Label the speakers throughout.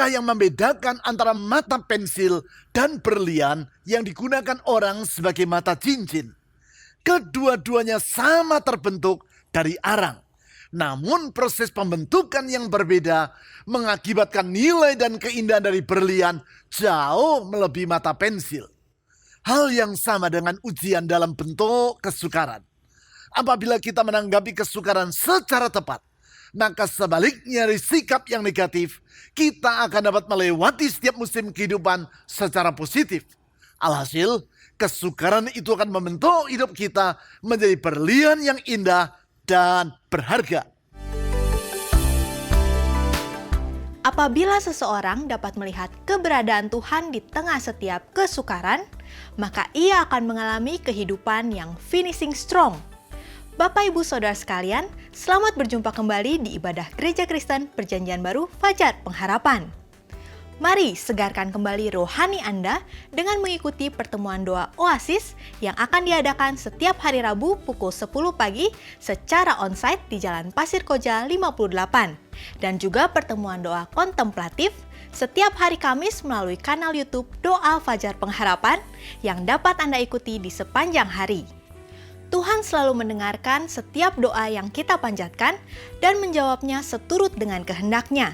Speaker 1: Apakah yang membedakan antara mata pensil dan berlian yang digunakan orang sebagai mata cincin? Kedua-duanya sama terbentuk dari arang. Namun proses pembentukan yang berbeda mengakibatkan nilai dan keindahan dari berlian jauh melebihi mata pensil. Hal yang sama dengan ujian dalam bentuk kesukaran. Apabila kita menanggapi kesukaran secara tepat, maka sebaliknya dari sikap yang negatif, kita akan dapat melewati setiap musim kehidupan secara positif. Alhasil, kesukaran itu akan membentuk hidup kita menjadi berlian yang indah dan berharga.
Speaker 2: Apabila seseorang dapat melihat keberadaan Tuhan di tengah setiap kesukaran, maka ia akan mengalami kehidupan yang finishing strong. Bapak Ibu Saudara sekalian, selamat berjumpa kembali di ibadah Gereja Kristen Perjanjian Baru Fajar Pengharapan. Mari segarkan kembali rohani Anda dengan mengikuti pertemuan doa Oasis yang akan diadakan setiap hari Rabu pukul 10 pagi secara onsite di Jalan Pasir Koja 58 dan juga pertemuan doa kontemplatif setiap hari Kamis melalui kanal YouTube Doa Fajar Pengharapan yang dapat Anda ikuti di sepanjang hari. Tuhan selalu mendengarkan setiap doa yang kita panjatkan dan menjawabnya seturut dengan kehendak-Nya.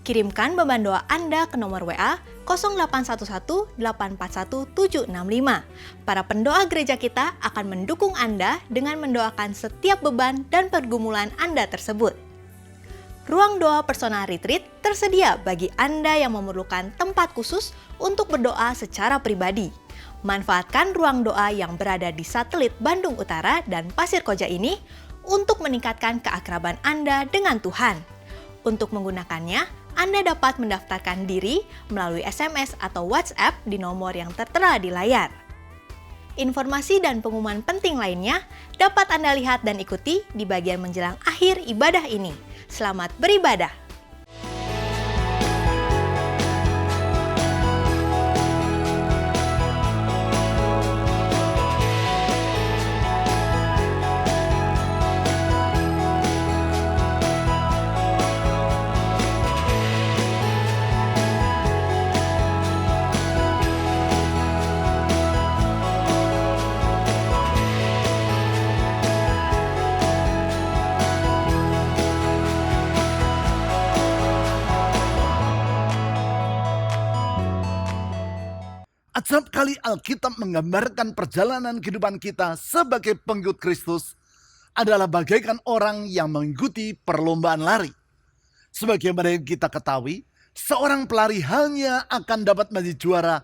Speaker 2: Kirimkan beban doa Anda ke nomor WA 0811 841 765. Para pendoa gereja kita akan mendukung Anda dengan mendoakan setiap beban dan pergumulan Anda tersebut. Ruang doa personal retreat tersedia bagi Anda yang memerlukan tempat khusus untuk berdoa secara pribadi. Manfaatkan ruang doa yang berada di satelit Bandung Utara dan Pasir Koja ini untuk meningkatkan keakraban Anda dengan Tuhan. Untuk menggunakannya, Anda dapat mendaftarkan diri melalui SMS atau WhatsApp di nomor yang tertera di layar. Informasi dan pengumuman penting lainnya dapat Anda lihat dan ikuti di bagian menjelang akhir ibadah ini. Selamat beribadah!
Speaker 1: Acap kali Alkitab menggambarkan perjalanan kehidupan kita sebagai pengikut Kristus adalah bagaikan orang yang mengikuti perlombaan lari. Sebagaimana yang kita ketahui, seorang pelari hanya akan dapat menjadi juara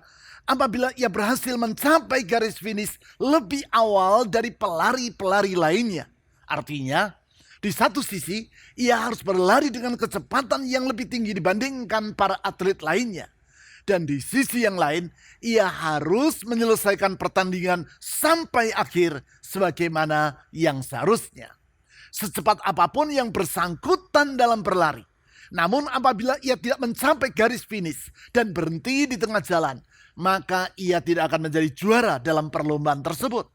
Speaker 1: apabila ia berhasil mencapai garis finish lebih awal dari pelari-pelari lainnya. Artinya, di satu sisi, ia harus berlari dengan kecepatan yang lebih tinggi dibandingkan para atlet lainnya. Dan di sisi yang lain, ia harus menyelesaikan pertandingan sampai akhir sebagaimana yang seharusnya. Secepat apapun yang bersangkutan dalam berlari. Namun apabila ia tidak mencapai garis finish dan berhenti di tengah jalan, maka ia tidak akan menjadi juara dalam perlombaan tersebut.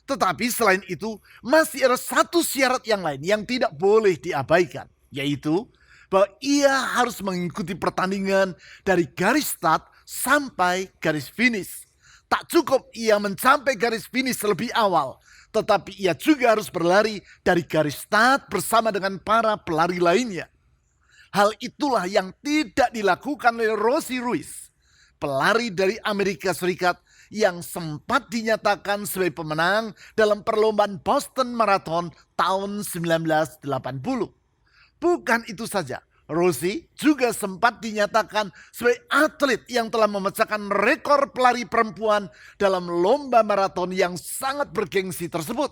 Speaker 1: Tetapi selain itu, masih ada satu syarat yang lain yang tidak boleh diabaikan, yaitu bahwa ia harus mengikuti pertandingan dari garis start sampai garis finish. Tak cukup ia mencapai garis finish lebih awal, tetapi ia juga harus berlari dari garis start bersama dengan para pelari lainnya. Hal itulah yang tidak dilakukan oleh Rossi Ruiz, pelari dari Amerika Serikat yang sempat dinyatakan sebagai pemenang dalam perlombaan Boston Marathon tahun 1980. Bukan itu saja, Rossi juga sempat dinyatakan sebagai atlet yang telah memecahkan rekor pelari perempuan dalam lomba maraton yang sangat bergengsi tersebut.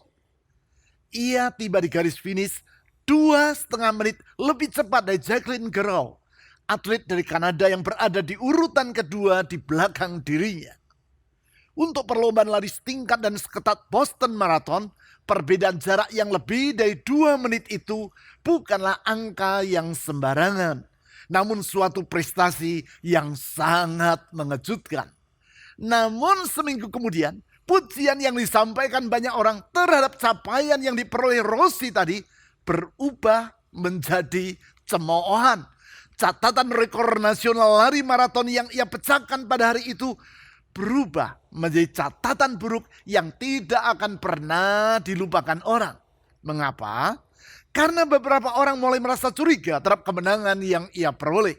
Speaker 1: Ia tiba di garis finish 2,5 menit lebih cepat dari Jacqueline Gouraud, atlet dari Kanada yang berada di urutan kedua di belakang dirinya. Untuk perlombaan lari setingkat dan seketat Boston Marathon, perbedaan jarak yang lebih dari 2 menit itu bukanlah angka yang sembarangan, namun suatu prestasi yang sangat mengejutkan. Namun seminggu kemudian, pujian yang disampaikan banyak orang terhadap capaian yang diperoleh Rossi tadi berubah menjadi cemoohan. Catatan rekor nasional lari maraton yang ia pecahkan pada hari itu berubah menjadi catatan buruk yang tidak akan pernah dilupakan orang. Mengapa? Karena beberapa orang mulai merasa curiga terhadap kemenangan yang ia peroleh.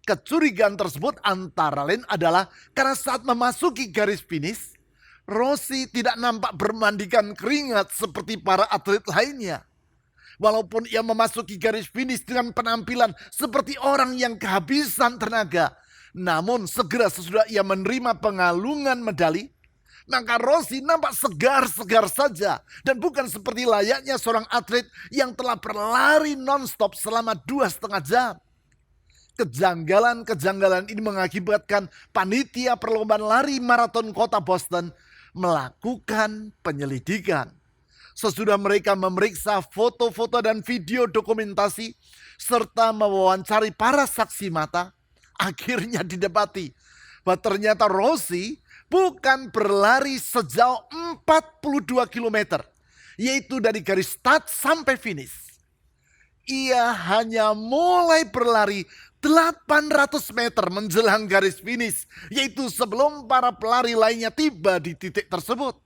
Speaker 1: Kecurigaan tersebut antara lain adalah karena saat memasuki garis finish, Rossi tidak nampak bermandikan keringat seperti para atlet lainnya. Walaupun ia memasuki garis finish dengan penampilan seperti orang yang kehabisan tenaga, namun segera sesudah ia menerima pengalungan medali, maka Rossi nampak segar-segar saja dan bukan seperti layaknya seorang atlet yang telah berlari non-stop selama 2,5 jam. Kejanggalan-kejanggalan ini mengakibatkan panitia perlombaan lari maraton kota Boston melakukan penyelidikan. Sesudah mereka memeriksa foto-foto dan video dokumentasi serta mewawancari para saksi mata, akhirnya didapati bahwa ternyata Rossi bukan berlari sejauh 42 km, yaitu dari garis start sampai finish. Ia hanya mulai berlari 800 meter menjelang garis finish, yaitu sebelum para pelari lainnya tiba di titik tersebut.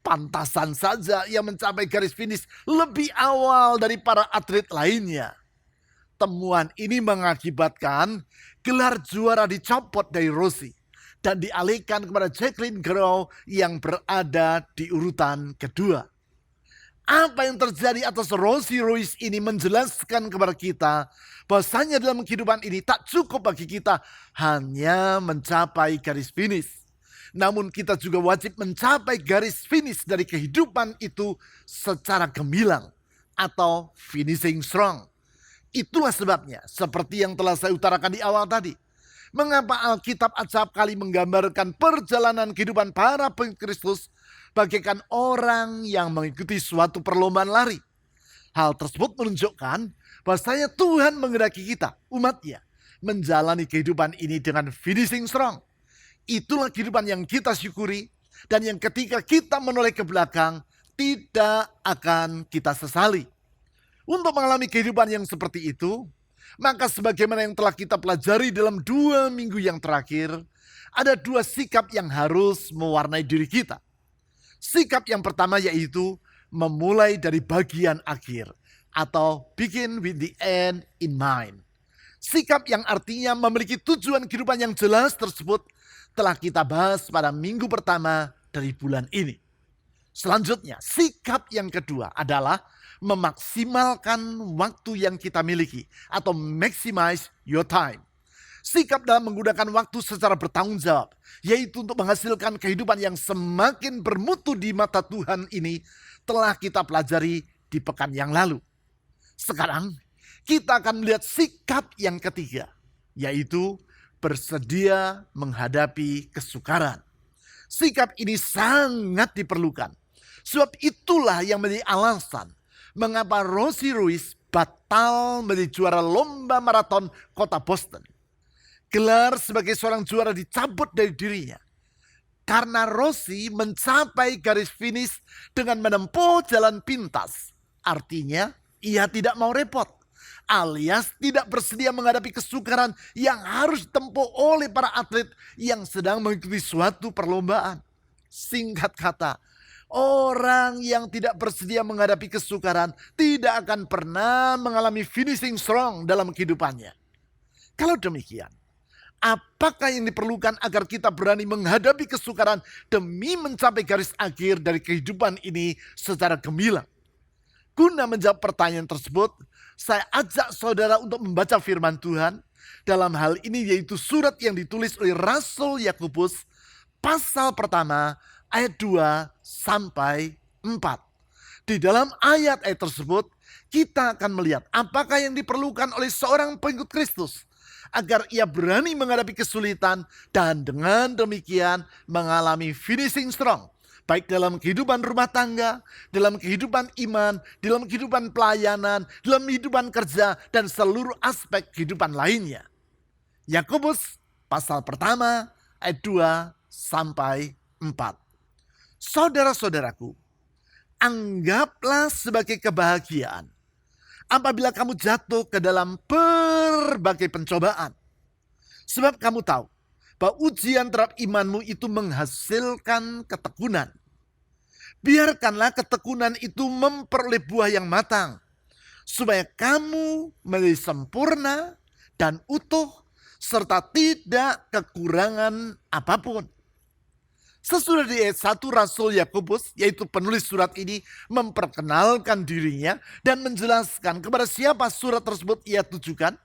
Speaker 1: Pantasan saja ia mencapai garis finish lebih awal dari para atlet lainnya. Temuan ini mengakibatkan gelar juara dicopot dari Rossi dan dialihkan kepada Jacqueline Gouraud yang berada di urutan kedua. Apa yang terjadi atas Rossi Ruiz ini menjelaskan kepada kita bahwasanya dalam kehidupan ini tak cukup bagi kita hanya mencapai garis finish. Namun kita juga wajib mencapai garis finish dari kehidupan itu secara gemilang atau finishing strong. Itulah sebabnya seperti yang telah saya utarakan di awal tadi. Mengapa Alkitab acap kali menggambarkan perjalanan kehidupan para pengikut Kristus bagaikan orang yang mengikuti suatu perlombaan lari. Hal tersebut menunjukkan bahwasanya Tuhan menghendaki kita, umatnya, menjalani kehidupan ini dengan finishing strong. Itulah kehidupan yang kita syukuri dan yang ketika kita menoleh ke belakang tidak akan kita sesali. Untuk mengalami kehidupan yang seperti itu, maka sebagaimana yang telah kita pelajari dalam 2 minggu yang terakhir, ada 2 sikap yang harus mewarnai diri kita. Sikap yang pertama yaitu memulai dari bagian akhir atau begin with the end in mind. Sikap yang artinya memiliki tujuan kehidupan yang jelas tersebut telah kita bahas pada minggu pertama dari bulan ini. Selanjutnya, sikap yang kedua adalah memaksimalkan waktu yang kita miliki atau maximize your time. Sikap dalam menggunakan waktu secara bertanggung jawab, yaitu untuk menghasilkan kehidupan yang semakin bermutu di mata Tuhan ini telah kita pelajari di pekan yang lalu. Sekarang kita akan melihat sikap yang ketiga, yaitu bersedia menghadapi kesukaran. Sikap ini sangat diperlukan. Sebab itulah yang menjadi alasan mengapa Rossi Ruiz batal menjadi juara lomba maraton kota Boston. Gelar sebagai seorang juara dicabut dari dirinya. Karena Rossi mencapai garis finish dengan menempuh jalan pintas. Artinya ia tidak mau repot. Alias tidak bersedia menghadapi kesukaran yang harus ditempuh oleh para atlet yang sedang mengikuti suatu perlombaan. Singkat kata, orang yang tidak bersedia menghadapi kesukaran tidak akan pernah mengalami finishing strong dalam kehidupannya. Kalau demikian, apakah yang diperlukan agar kita berani menghadapi kesukaran demi mencapai garis akhir dari kehidupan ini secara gemilang? Guna menjawab pertanyaan tersebut, saya ajak saudara untuk membaca firman Tuhan. Dalam hal ini yaitu surat yang ditulis oleh Rasul Yakobus pasal pertama ayat 2 sampai 4. Di dalam ayat-ayat tersebut kita akan melihat apakah yang diperlukan oleh seorang pengikut Kristus agar ia berani menghadapi kesulitan dan dengan demikian mengalami finishing strong. Baik dalam kehidupan rumah tangga, dalam kehidupan iman, dalam kehidupan pelayanan, dalam kehidupan kerja, dan seluruh aspek kehidupan lainnya. Yakobus pasal pertama ayat 2 sampai 4. Saudara-saudaraku, anggaplah sebagai kebahagiaan apabila kamu jatuh ke dalam berbagai pencobaan. Sebab kamu tahu bahwa ujian terhadap imanmu itu menghasilkan ketekunan. Biarkanlah ketekunan itu memperoleh buah yang matang, supaya kamu menjadi sempurna dan utuh, serta tidak kekurangan apapun. Sesudah di ayat 1, Rasul Yakobus, yaitu penulis surat ini, memperkenalkan dirinya dan menjelaskan kepada siapa surat tersebut ia tujukan.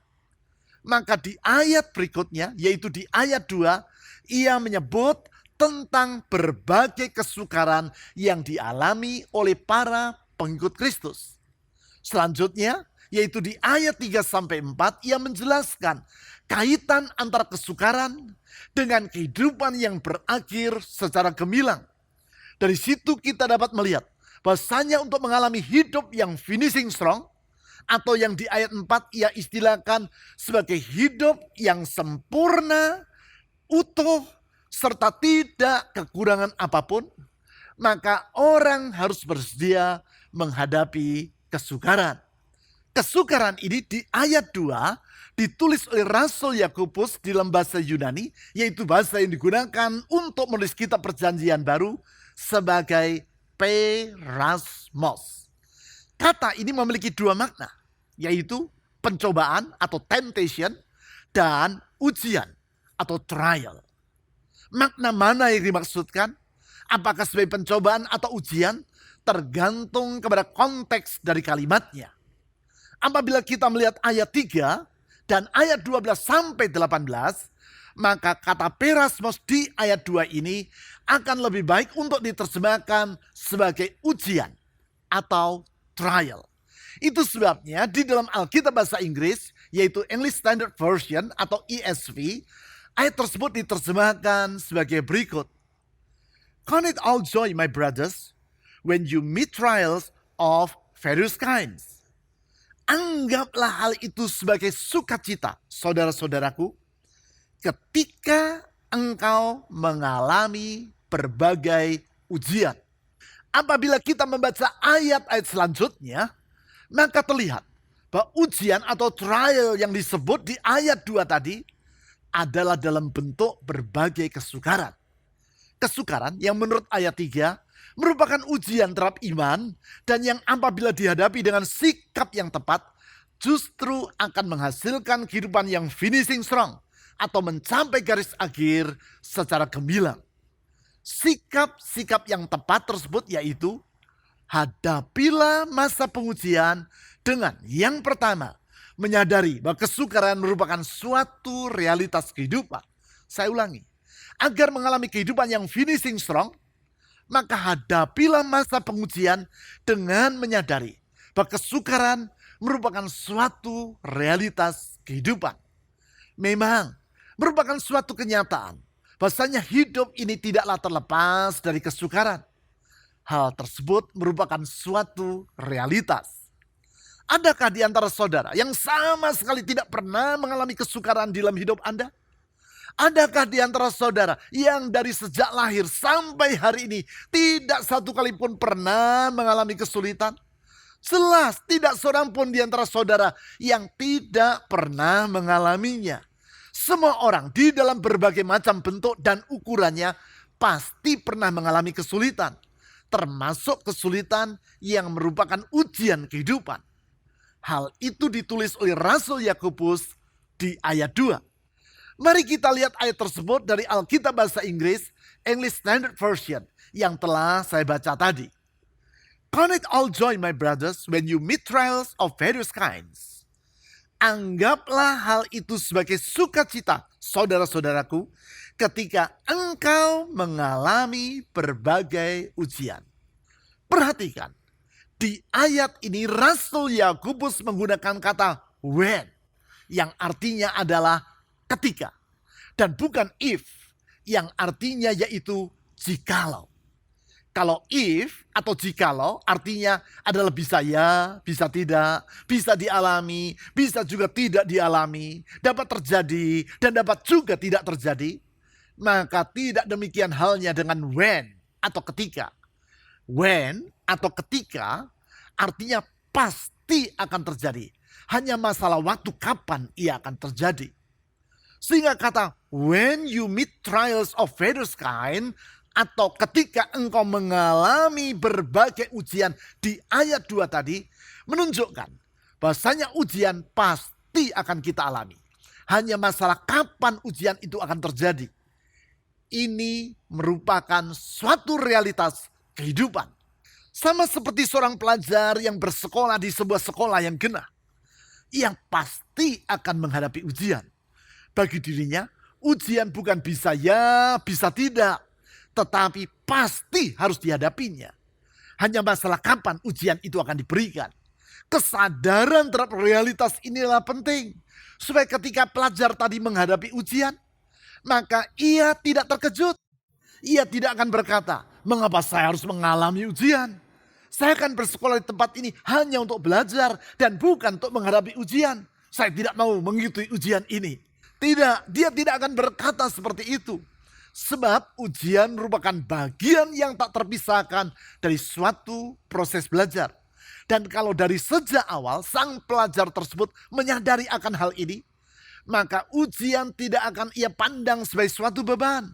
Speaker 1: Maka di ayat berikutnya, yaitu di ayat 2, ia menyebut tentang berbagai kesukaran yang dialami oleh para pengikut Kristus. Selanjutnya, yaitu di ayat 3-4, ia menjelaskan kaitan antara kesukaran dengan kehidupan yang berakhir secara gemilang. Dari situ kita dapat melihat bahwasanya untuk mengalami hidup yang finishing strong, atau yang di ayat 4 ia istilahkan sebagai hidup yang sempurna, utuh, serta tidak kekurangan apapun, maka orang harus bersedia menghadapi kesukaran. Kesukaran ini di ayat 2 ditulis oleh Rasul Yakobus di dalam bahasa Yunani, yaitu bahasa yang digunakan untuk menulis kitab Perjanjian Baru sebagai perasmos. Kata ini memiliki dua makna, yaitu pencobaan atau temptation dan ujian atau trial. Makna mana yang dimaksudkan? Apakah sebagai pencobaan atau ujian? Tergantung kepada konteks dari kalimatnya. Apabila kita melihat ayat 3 dan ayat 12-18, maka kata perasmos di ayat 2 ini akan lebih baik untuk diterjemahkan sebagai ujian atau trial. Itu sebabnya di dalam Alkitab bahasa Inggris, yaitu English Standard Version atau ESV, ayat tersebut diterjemahkan sebagai berikut. Count it all joy, my brothers, when you meet trials of various kinds. Anggaplah hal itu sebagai sukacita, saudara-saudaraku, ketika engkau mengalami berbagai ujian. Apabila kita membaca ayat-ayat selanjutnya, maka terlihat bahwa ujian atau trial yang disebut di ayat 2 tadi adalah dalam bentuk berbagai kesukaran. Kesukaran yang menurut ayat 3 merupakan ujian terhadap iman dan yang apabila dihadapi dengan sikap yang tepat justru akan menghasilkan kehidupan yang finishing strong atau mencapai garis akhir secara gemilang. Sikap-sikap yang tepat tersebut yaitu hadapilah masa pengujian dengan yang pertama, menyadari bahwa kesukaran merupakan suatu realitas kehidupan. Saya ulangi, agar mengalami kehidupan yang finishing strong, maka hadapilah masa pengujian dengan menyadari bahwa kesukaran merupakan suatu realitas kehidupan. Memang merupakan suatu kenyataan bahwasanya hidup ini tidaklah terlepas dari kesukaran. Hal tersebut merupakan suatu realitas. Adakah di antara saudara yang sama sekali tidak pernah mengalami kesukaran di dalam hidup Anda? Adakah di antara saudara yang dari sejak lahir sampai hari ini tidak satu kali pun pernah mengalami kesulitan? Jelas tidak seorang pun di antara saudara yang tidak pernah mengalaminya. Semua orang di dalam berbagai macam bentuk dan ukurannya pasti pernah mengalami kesulitan. Termasuk kesulitan yang merupakan ujian kehidupan. Hal itu ditulis oleh Rasul Yakobus di ayat 2. Mari kita lihat ayat tersebut dari Alkitab bahasa Inggris, English Standard Version, yang telah saya baca tadi. Count it all joy, my brothers, when you meet trials of various kinds. Anggaplah hal itu sebagai sukacita, saudara-saudaraku, ketika engkau mengalami berbagai ujian. Perhatikan, di ayat ini Rasul Yakobus menggunakan kata when, yang artinya adalah ketika, dan bukan if, yang artinya yaitu jikalau. Kalau if atau jikalau artinya adalah bisa ya, bisa tidak, bisa dialami, bisa juga tidak dialami, dapat terjadi dan dapat juga tidak terjadi. Maka tidak demikian halnya dengan when atau ketika. When atau ketika artinya pasti akan terjadi. Hanya masalah waktu kapan ia akan terjadi. Sehingga kata when you meet trials of various kind, atau ketika engkau mengalami berbagai ujian di ayat 2 tadi, menunjukkan bahasanya ujian pasti akan kita alami. Hanya masalah kapan ujian itu akan terjadi. Ini merupakan suatu realitas kehidupan. Sama seperti seorang pelajar yang bersekolah di sebuah sekolah yang genah. Yang pasti akan menghadapi ujian. Bagi dirinya, ujian bukan bisa ya, bisa tidak. Tetapi pasti harus dihadapinya. Hanya masalah kapan ujian itu akan diberikan. Kesadaran terhadap realitas inilah penting. Supaya ketika pelajar tadi menghadapi ujian, maka ia tidak terkejut. Ia tidak akan berkata, mengapa saya harus mengalami ujian? Saya akan bersekolah di tempat ini hanya untuk belajar dan bukan untuk menghadapi ujian. Saya tidak mau mengikuti ujian ini. Tidak, dia tidak akan berkata seperti itu. Sebab ujian merupakan bagian yang tak terpisahkan dari suatu proses belajar. Dan kalau dari sejak awal sang pelajar tersebut menyadari akan hal ini, maka ujian tidak akan ia pandang sebagai suatu beban,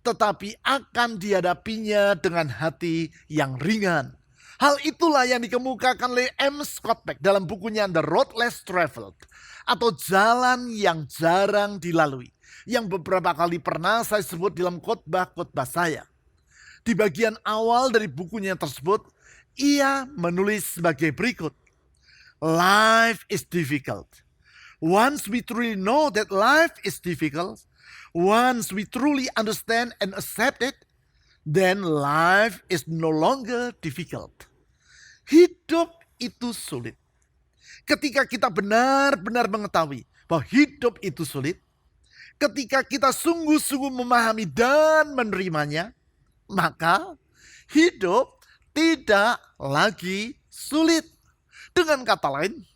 Speaker 1: tetapi akan dihadapinya dengan hati yang ringan. Hal itulah yang dikemukakan oleh M. Scott Peck dalam bukunya The Road Less Traveled, atau jalan yang jarang dilalui, yang beberapa kali pernah saya sebut dalam khotbah-khotbah saya. Di bagian awal dari bukunya tersebut, ia menulis sebagai berikut. Life is difficult. Once we truly know that life is difficult, once we truly understand and accept it, then life is no longer difficult. Hidup itu sulit. Ketika kita benar-benar mengetahui bahwa hidup itu sulit, ketika kita sungguh-sungguh memahami dan menerimanya, maka hidup tidak lagi sulit. Dengan kata lain,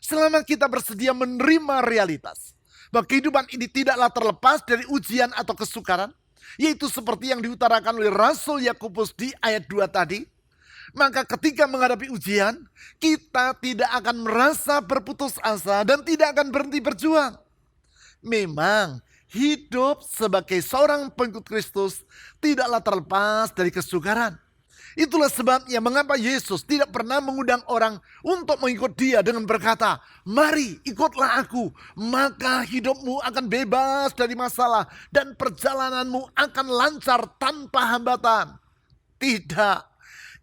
Speaker 1: selama kita bersedia menerima realitas bahwa kehidupan ini tidaklah terlepas dari ujian atau kesukaran, yaitu seperti yang diutarakan oleh Rasul Yakobus di ayat 2 tadi, maka ketika menghadapi ujian, kita tidak akan merasa berputus asa dan tidak akan berhenti berjuang. Memang hidup sebagai seorang pengikut Kristus tidaklah terlepas dari kesukaran. Itulah sebabnya mengapa Yesus tidak pernah mengundang orang untuk mengikut dia dengan berkata, mari ikutlah aku, maka hidupmu akan bebas dari masalah dan perjalananmu akan lancar tanpa hambatan. Tidak.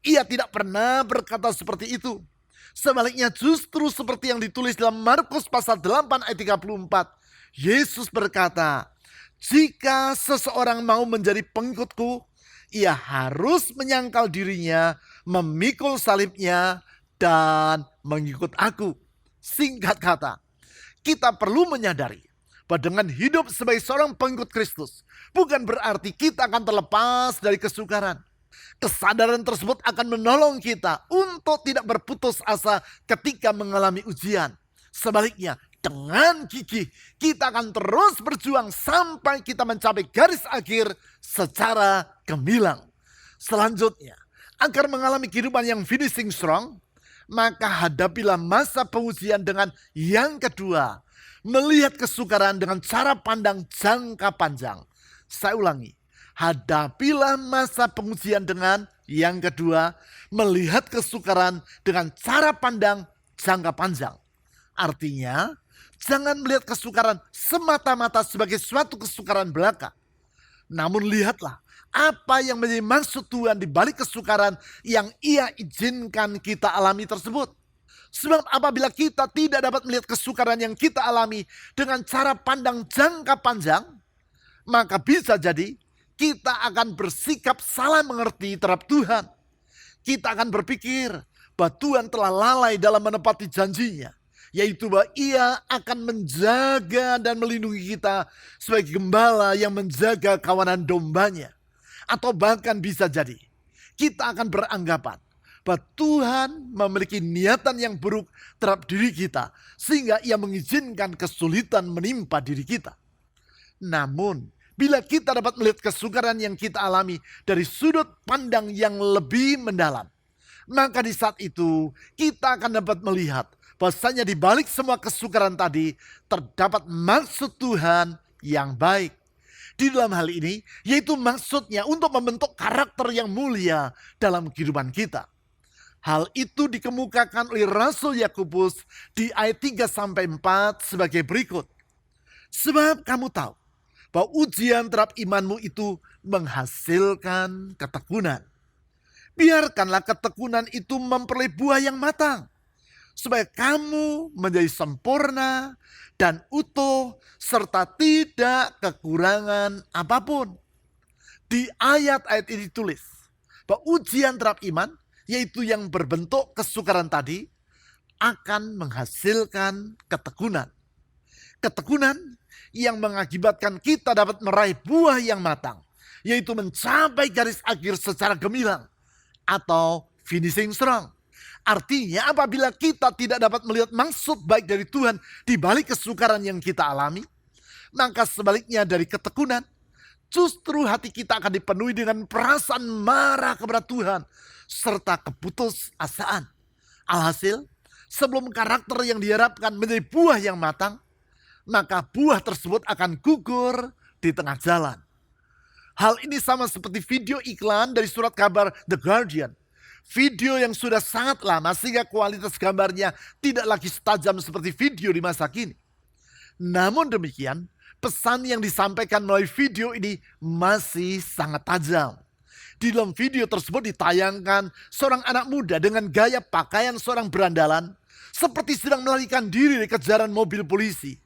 Speaker 1: Ia tidak pernah berkata seperti itu. Sebaliknya justru seperti yang ditulis dalam Markus pasal 8 ayat 34. Yesus berkata, jika seseorang mau menjadi pengikutku, ia harus menyangkal dirinya, memikul salibnya, dan mengikut aku. Singkat kata, kita perlu menyadari bahwa dengan hidup sebagai seorang pengikut Kristus, bukan berarti kita akan terlepas dari kesukaran. Kesadaran tersebut akan menolong kita untuk tidak berputus asa ketika mengalami ujian. Sebaliknya, dengan gigih kita akan terus berjuang sampai kita mencapai garis akhir secara gemilang. Selanjutnya, agar mengalami kehidupan yang finishing strong, maka hadapilah masa pengujian dengan yang kedua, melihat kesukaran dengan cara pandang jangka panjang. Saya ulangi. Hadapilah masa pengujian dengan yang kedua, melihat kesukaran dengan cara pandang jangka panjang. Artinya, jangan melihat kesukaran semata-mata sebagai suatu kesukaran belaka. Namun lihatlah apa yang menjadi maksud Tuhan di balik kesukaran yang Ia izinkan kita alami tersebut. Sebab apabila kita tidak dapat melihat kesukaran yang kita alami dengan cara pandang jangka panjang, maka bisa jadi kita akan bersikap salah mengerti terhadap Tuhan. Kita akan berpikir bahwa Tuhan telah lalai dalam menepati janjinya, yaitu bahwa Ia akan menjaga dan melindungi kita sebagai gembala yang menjaga kawanan dombanya. Atau bahkan bisa jadi kita akan beranggapan bahwa Tuhan memiliki niatan yang buruk terhadap diri kita, sehingga Ia mengizinkan kesulitan menimpa diri kita. Namun, bila kita dapat melihat kesukaran yang kita alami dari sudut pandang yang lebih mendalam, maka di saat itu kita akan dapat melihat Bahwasanya di balik semua kesukaran tadi terdapat maksud Tuhan yang baik. Di dalam hal ini, yaitu maksudnya untuk membentuk karakter yang mulia dalam kehidupan kita. Hal itu dikemukakan oleh Rasul Yakobus di ayat 3-4 sebagai berikut. Sebab kamu tahu bahwa ujian terhadap imanmu itu menghasilkan ketekunan. Biarkanlah ketekunan itu memperoleh buah yang matang, supaya kamu menjadi sempurna dan utuh serta tidak kekurangan apapun. Di ayat-ayat ini ditulis bahwa ujian terhadap iman, yaitu yang berbentuk kesukaran tadi, akan menghasilkan ketekunan. Ketekunan yang mengakibatkan kita dapat meraih buah yang matang, yaitu mencapai garis akhir secara gemilang atau finishing strong. Artinya apabila kita tidak dapat melihat maksud baik dari Tuhan di balik kesukaran yang kita alami, maka sebaliknya dari ketekunan, justru hati kita akan dipenuhi dengan perasaan marah kepada Tuhan serta keputusasaan. Alhasil, sebelum karakter yang diharapkan menjadi buah yang matang, maka buah tersebut akan gugur di tengah jalan. Hal ini sama seperti video iklan dari surat kabar The Guardian. Video yang sudah sangat lama sehingga kualitas gambarnya tidak lagi setajam seperti video di masa kini. Namun demikian, pesan yang disampaikan melalui video ini masih sangat tajam. Di dalam video tersebut ditayangkan seorang anak muda dengan gaya pakaian seorang berandalan seperti sedang melarikan diri dari kejaran mobil polisi,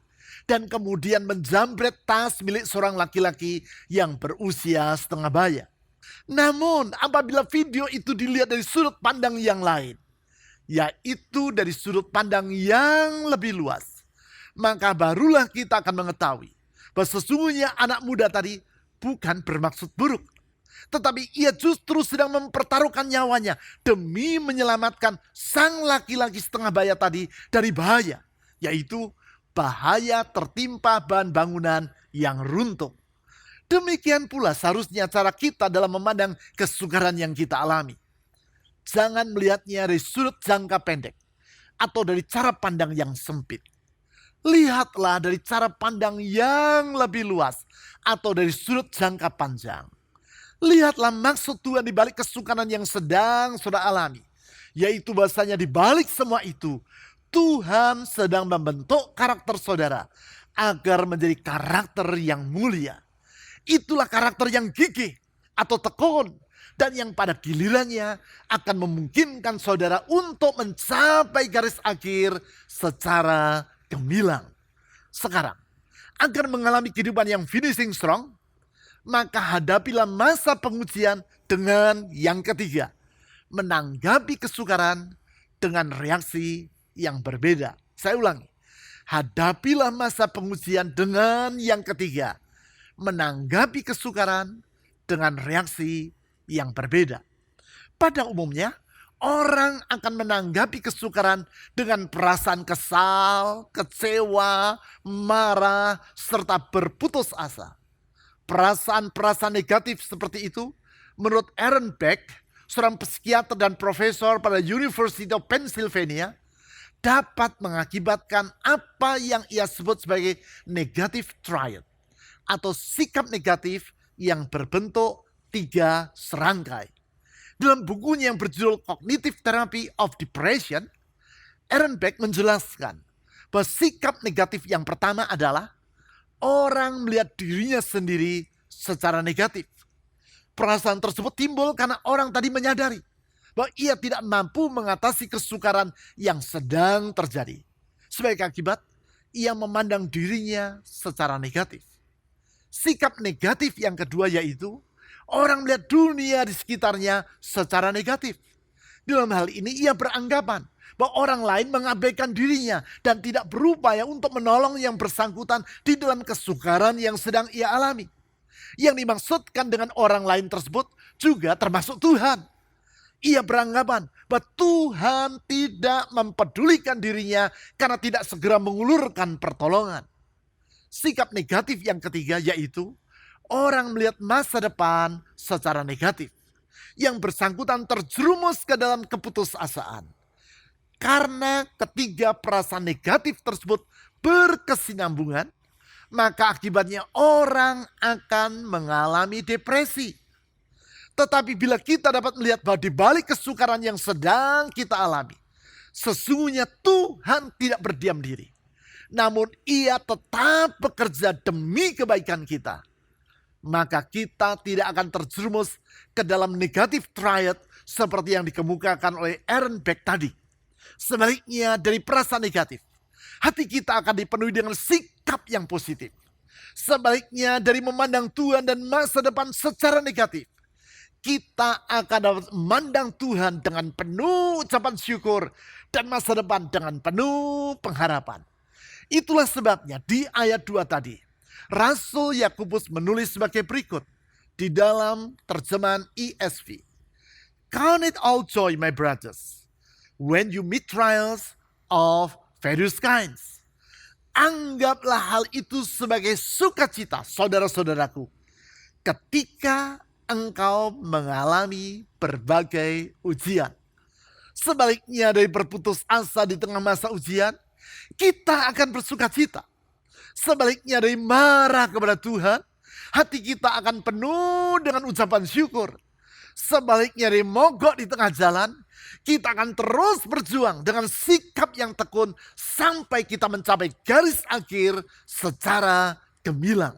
Speaker 1: dan kemudian menjambret tas milik seorang laki-laki yang berusia setengah baya. Namun apabila video itu dilihat dari sudut pandang yang lain, yaitu dari sudut pandang yang lebih luas, maka barulah kita akan mengetahui bahwa sesungguhnya anak muda tadi bukan bermaksud buruk, tetapi ia justru sedang mempertaruhkan nyawanya demi menyelamatkan sang laki-laki setengah baya tadi dari bahaya, yaitu bahaya tertimpa bahan bangunan yang runtuh. Demikian pula seharusnya cara kita dalam memandang kesukaran yang kita alami. Jangan melihatnya dari sudut jangka pendek atau dari cara pandang yang sempit. Lihatlah dari cara pandang yang lebih luas atau dari sudut jangka panjang. Lihatlah maksud Tuhan di balik kesukaran yang sedang saudara alami, yaitu bahasanya di balik semua itu Tuhan sedang membentuk karakter saudara agar menjadi karakter yang mulia. Itulah karakter yang gigih atau tekun dan yang pada gilirannya akan memungkinkan saudara untuk mencapai garis akhir secara gemilang. Sekarang, agar mengalami kehidupan yang finishing strong, maka hadapilah masa pengujian dengan yang ketiga, menanggapi kesukaran dengan reaksi yang berbeda. Saya ulangi, hadapilah masa pengujian dengan yang ketiga, menanggapi kesukaran dengan reaksi yang berbeda. Pada umumnya, orang akan menanggapi kesukaran dengan perasaan kesal, kecewa, marah, serta berputus asa. Perasaan-perasaan negatif seperti itu, menurut Aaron Beck, seorang psikiater dan profesor pada University of Pennsylvania, dapat mengakibatkan apa yang ia sebut sebagai negative triad, atau sikap negatif yang berbentuk 3 serangkai. Dalam bukunya yang berjudul Cognitive Therapy of Depression, Aaron Beck menjelaskan bahwa sikap negatif yang pertama adalah orang melihat dirinya sendiri secara negatif. Perasaan tersebut timbul karena orang tadi menyadari bahwa ia tidak mampu mengatasi kesukaran yang sedang terjadi. Sebagai akibat, ia memandang dirinya secara negatif. Sikap negatif yang kedua yaitu orang melihat dunia di sekitarnya secara negatif. Dalam hal ini ia beranggapan bahwa orang lain mengabaikan dirinya dan tidak berupaya untuk menolong yang bersangkutan di dalam kesukaran yang sedang ia alami. Yang dimaksudkan dengan orang lain tersebut juga termasuk Tuhan. Ia beranggapan bahwa Tuhan tidak mempedulikan dirinya karena tidak segera mengulurkan pertolongan. Sikap negatif yang ketiga yaitu orang melihat masa depan secara negatif. Yang bersangkutan terjerumus ke dalam keputusasaan. Karena ketiga perasaan negatif tersebut berkesinambungan, maka akibatnya orang akan mengalami depresi. Tetapi bila kita dapat melihat bahwa di balik kesukaran yang sedang kita alami, sesungguhnya Tuhan tidak berdiam diri. Namun Ia tetap bekerja demi kebaikan kita. Maka kita tidak akan terjerumus ke dalam negatif triad seperti yang dikemukakan oleh Aaron Beck tadi. Sebaliknya dari perasaan negatif, hati kita akan dipenuhi dengan sikap yang positif. Sebaliknya dari memandang Tuhan dan masa depan secara negatif, kita akan dapat memandang Tuhan dengan penuh ucapan syukur dan masa depan dengan penuh pengharapan. Itulah sebabnya di ayat 2 tadi, Rasul Yakobus menulis sebagai berikut di dalam terjemahan ESV. Count it all joy, my brothers, when you meet trials of various kinds. Anggaplah hal itu sebagai sukacita, saudara-saudaraku, ketika engkau mengalami berbagai ujian. Sebaliknya dari berputus asa di tengah masa ujian, kita akan bersukacita. Sebaliknya dari marah kepada Tuhan, hati kita akan penuh dengan ucapan syukur. Sebaliknya dari mogok di tengah jalan, kita akan terus berjuang dengan sikap yang tekun sampai kita mencapai garis akhir secara gemilang.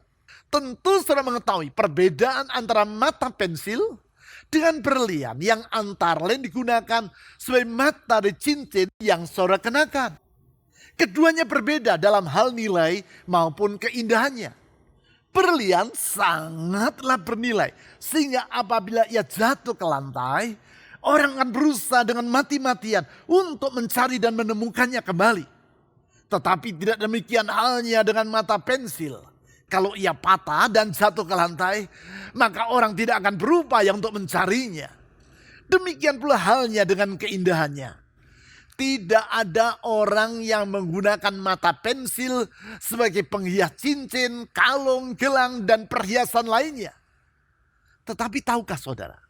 Speaker 1: Tentu saudara mengetahui perbedaan antara mata pensil dengan berlian yang antara lain digunakan sebagai mata dari cincin yang saudara kenakan. Keduanya berbeda dalam hal nilai maupun keindahannya. Berlian sangatlah bernilai sehingga apabila ia jatuh ke lantai, orang akan berusaha dengan mati-matian untuk mencari dan menemukannya kembali. Tetapi tidak demikian halnya dengan mata pensil. Kalau ia patah dan jatuh ke lantai, maka orang tidak akan berupaya untuk mencarinya. Demikian pula halnya dengan keindahannya. Tidak ada orang yang menggunakan mata pensil sebagai penghias cincin, kalung, gelang, dan perhiasan lainnya. Tetapi tahukah saudara,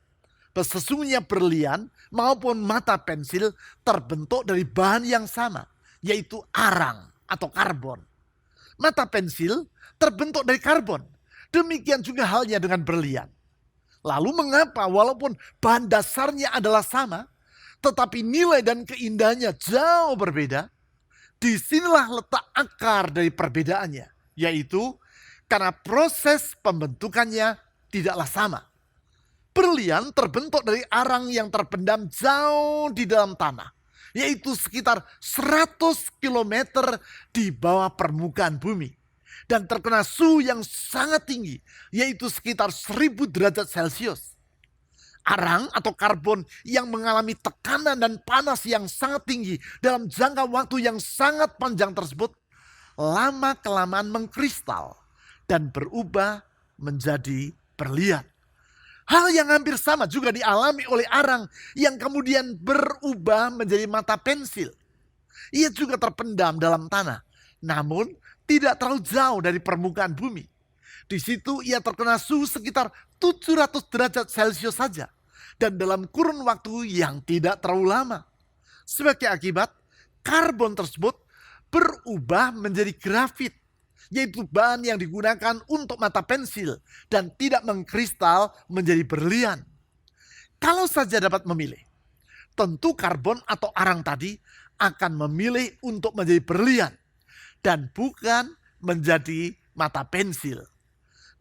Speaker 1: bahwa sesungguhnya berlian maupun mata pensil terbentuk dari bahan yang sama, yaitu arang atau karbon. Mata pensil terbentuk dari karbon. Demikian juga halnya dengan berlian. Lalu mengapa walaupun bahan dasarnya adalah sama, tetapi nilai dan keindahannya jauh berbeda? Disinilah letak akar dari perbedaannya, yaitu karena proses pembentukannya tidaklah sama. Berlian terbentuk dari arang yang terpendam jauh di dalam tanah, yaitu sekitar 100 km di bawah permukaan bumi. Dan terkena suhu yang sangat tinggi, yaitu sekitar 1000 derajat Celcius. Arang atau karbon yang mengalami tekanan dan panas yang sangat tinggi dalam jangka waktu yang sangat panjang tersebut, lama-kelamaan mengkristal dan berubah menjadi berlian. Hal yang hampir sama juga dialami oleh arang yang kemudian berubah menjadi mata pensil. Ia juga terpendam dalam tanah, namun tidak terlalu jauh dari permukaan bumi. Di situ ia terkena suhu sekitar 700 derajat Celcius saja. Dan dalam kurun waktu yang tidak terlalu lama. Sebagai akibat, karbon tersebut berubah menjadi grafit. Yaitu bahan yang digunakan untuk mata pensil dan tidak mengkristal menjadi berlian. Kalau saja dapat memilih, tentu karbon atau arang tadi akan memilih untuk menjadi berlian dan bukan menjadi mata pensil.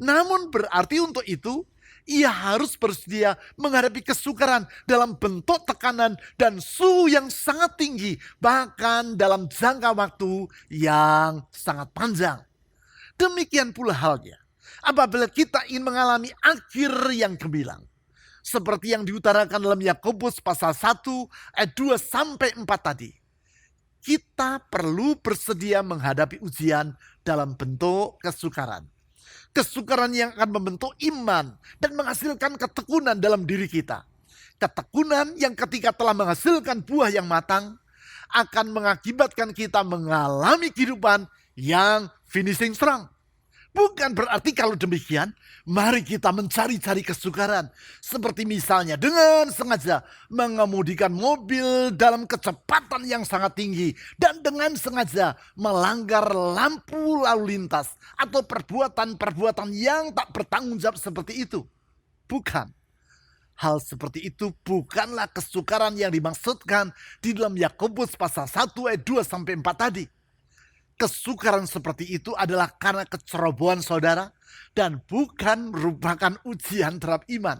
Speaker 1: Namun berarti untuk itu ia harus bersedia menghadapi kesukaran dalam bentuk tekanan dan suhu yang sangat tinggi, bahkan dalam jangka waktu yang sangat panjang. Demikian pula halnya apabila kita ingin mengalami akhir yang gemilang. Seperti yang diutarakan dalam Yakobus pasal 1 ayat 2 sampai 4 tadi. Kita perlu bersedia menghadapi ujian dalam bentuk kesukaran. Kesukaran yang akan membentuk iman dan menghasilkan ketekunan dalam diri kita. Ketekunan yang ketika telah menghasilkan buah yang matang akan mengakibatkan kita mengalami kehidupan yang finishing strong. Bukan berarti kalau demikian, mari kita mencari-cari kesukaran. Seperti misalnya dengan sengaja mengemudikan mobil dalam kecepatan yang sangat tinggi. Dan dengan sengaja melanggar lampu lalu lintas. Atau perbuatan-perbuatan yang tak bertanggung jawab seperti itu. Bukan. Hal seperti itu bukanlah kesukaran yang dimaksudkan di dalam Yakobus pasal 1 ayat 2-4 tadi. Kesukaran seperti itu adalah karena kecerobohan saudara dan bukan merupakan ujian terhadap iman.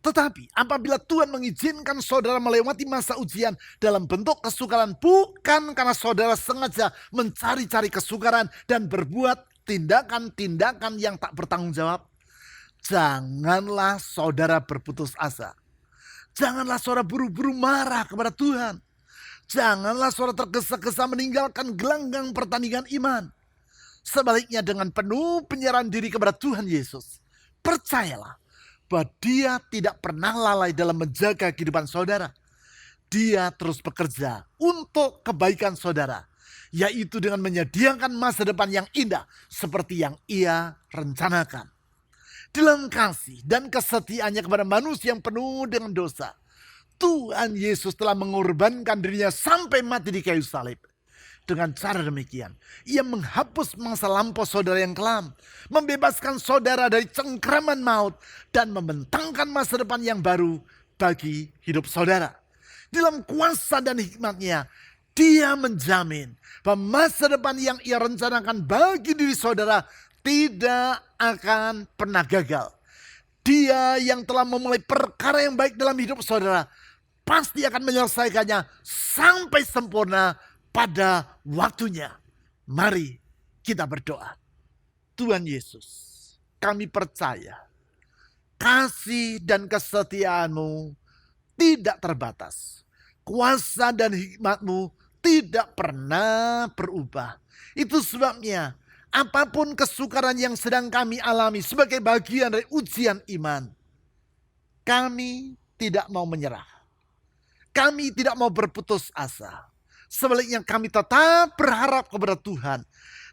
Speaker 1: Tetapi apabila Tuhan mengizinkan saudara melewati masa ujian dalam bentuk kesukaran bukan karena saudara sengaja mencari-cari kesukaran dan berbuat tindakan-tindakan yang tak bertanggung jawab, janganlah saudara berputus asa. Janganlah saudara buru-buru marah kepada Tuhan. Janganlah saudara tergesa-gesa meninggalkan gelanggang pertandingan iman. Sebaliknya dengan penuh penyerahan diri kepada Tuhan Yesus, percayalah bahwa Dia tidak pernah lalai dalam menjaga kehidupan saudara. Dia terus bekerja untuk kebaikan saudara, yaitu dengan menyediakan masa depan yang indah seperti yang Ia rencanakan. Dalam kasih dan kesetiaannya kepada manusia yang penuh dengan dosa, Tuhan Yesus telah mengorbankan dirinya sampai mati di kayu salib. Dengan cara demikian, Ia menghapus masa lampau saudara yang kelam, membebaskan saudara dari cengkraman maut, dan membentangkan masa depan yang baru bagi hidup saudara. Dalam kuasa dan hikmat-Nya, Dia menjamin bahwa masa depan yang Ia rencanakan bagi diri saudara tidak akan pernah gagal. Dia yang telah memulai perkara yang baik dalam hidup saudara pasti akan menyelesaikannya sampai sempurna pada waktunya. Mari kita berdoa. Tuhan Yesus, kami percaya kasih dan kesetiaan-Mu tidak terbatas. Kuasa dan hikmat-Mu tidak pernah berubah. Itu sebabnya apapun kesukaran yang sedang kami alami sebagai bagian dari ujian iman, kami tidak mau menyerah. Kami tidak mau berputus asa. Sebaliknya kami tetap berharap kepada Tuhan.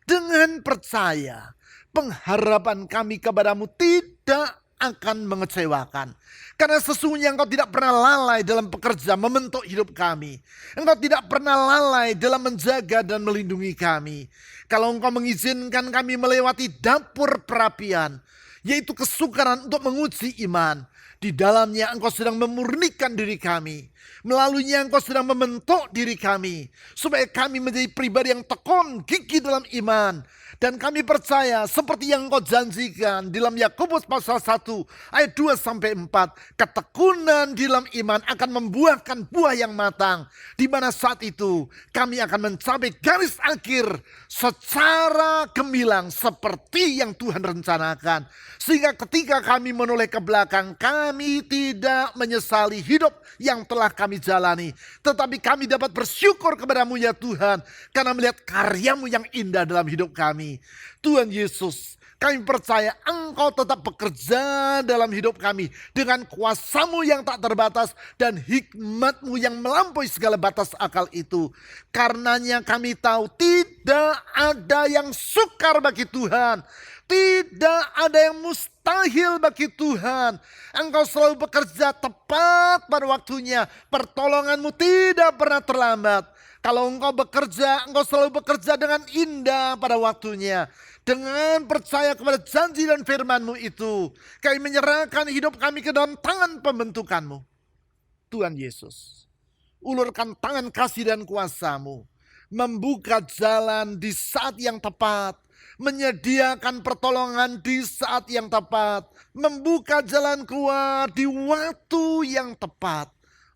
Speaker 1: Dengan percaya, pengharapan kami kepadamu tidak akan mengecewakan. Karena sesungguhnya Engkau tidak pernah lalai dalam bekerja membentuk hidup kami. Engkau tidak pernah lalai dalam menjaga dan melindungi kami. Kalau Engkau mengizinkan kami melewati dapur perapian, yaitu kesukaran untuk menguji iman, di dalamnya Engkau sedang memurnikan diri kami. Melaluinya Engkau sedang membentuk diri kami, supaya kami menjadi pribadi yang tekun, gigih dalam iman. Dan kami percaya seperti yang Engkau janjikan dalam Yakobus pasal 1 ayat 2-4. Ketekunan di dalam iman akan membuahkan buah yang matang. Di mana saat itu kami akan mencapai garis akhir secara gemilang seperti yang Tuhan rencanakan. Sehingga ketika kami menoleh ke belakang, kami tidak menyesali hidup yang telah kami jalani. Tetapi kami dapat bersyukur kepadamu ya Tuhan, karena melihat karyamu yang indah dalam hidup kami. Tuhan Yesus, kami percaya Engkau tetap bekerja dalam hidup kami dengan kuasa-Mu yang tak terbatas dan hikmat-Mu yang melampaui segala batas akal itu. Karenanya kami tahu tidak ada yang sukar bagi Tuhan. Tidak ada yang mustahil bagi Tuhan. Engkau selalu bekerja tepat pada waktunya. Pertolongan-Mu tidak pernah terlambat. Kalau Engkau bekerja, Engkau selalu bekerja dengan indah pada waktunya. Dengan percaya kepada janji dan firman-Mu itu, kami menyerahkan hidup kami ke dalam tangan pembentukan-Mu. Tuhan Yesus, ulurkan tangan kasih dan kuasa-Mu, membuka jalan di saat yang tepat, menyediakan pertolongan di saat yang tepat, membuka jalan keluar di waktu yang tepat.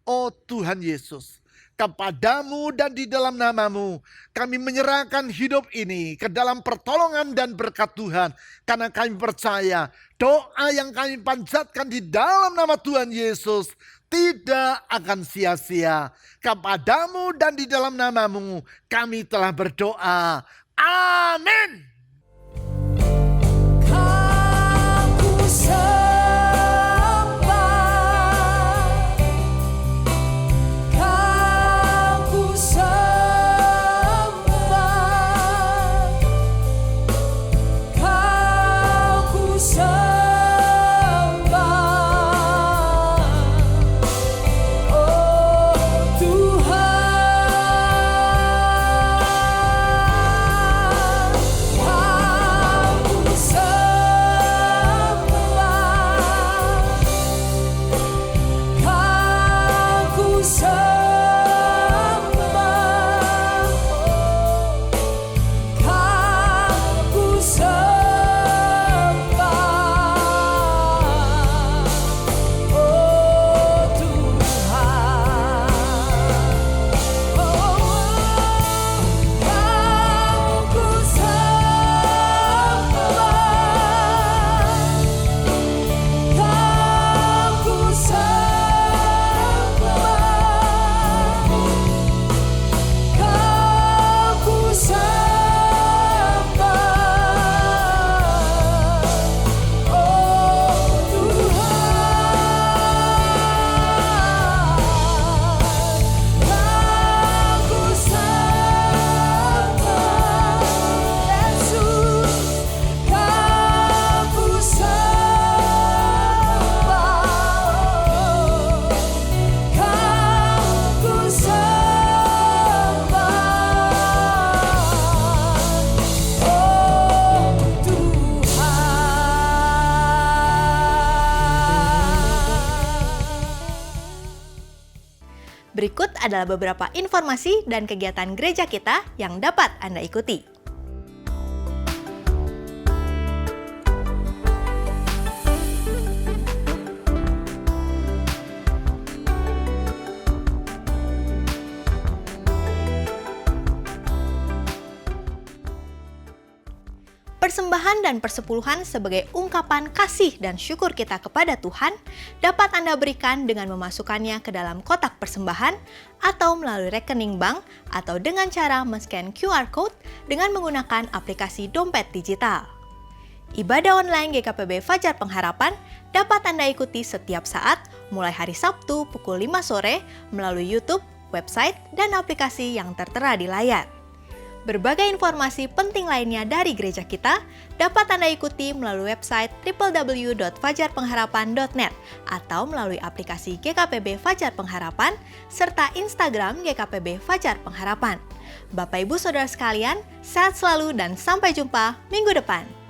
Speaker 1: Oh Tuhan Yesus, kepadamu dan di dalam namamu kami menyerahkan hidup ini ke dalam pertolongan dan berkat Tuhan. Karena kami percaya doa yang kami panjatkan di dalam nama Tuhan Yesus tidak akan sia-sia. Kepadamu dan di dalam namamu kami telah berdoa. Amin.
Speaker 2: adalah beberapa informasi dan kegiatan gereja kita yang dapat Anda ikuti. Persembahan dan persepuluhan sebagai ungkapan kasih dan syukur kita kepada Tuhan dapat Anda berikan dengan memasukkannya ke dalam kotak persembahan atau melalui rekening bank atau dengan cara men-scan QR Code dengan menggunakan aplikasi dompet digital. Ibadah online GKPB Fajar Pengharapan dapat Anda ikuti setiap saat mulai hari Sabtu pukul 5 sore melalui YouTube, website, dan aplikasi yang tertera di layar. Berbagai informasi penting lainnya dari gereja kita dapat Anda ikuti melalui website www.fajarpengharapan.net atau melalui aplikasi GKPB Fajar Pengharapan serta Instagram GKPB Fajar Pengharapan. Bapak Ibu Saudara sekalian, sehat selalu dan sampai jumpa minggu depan.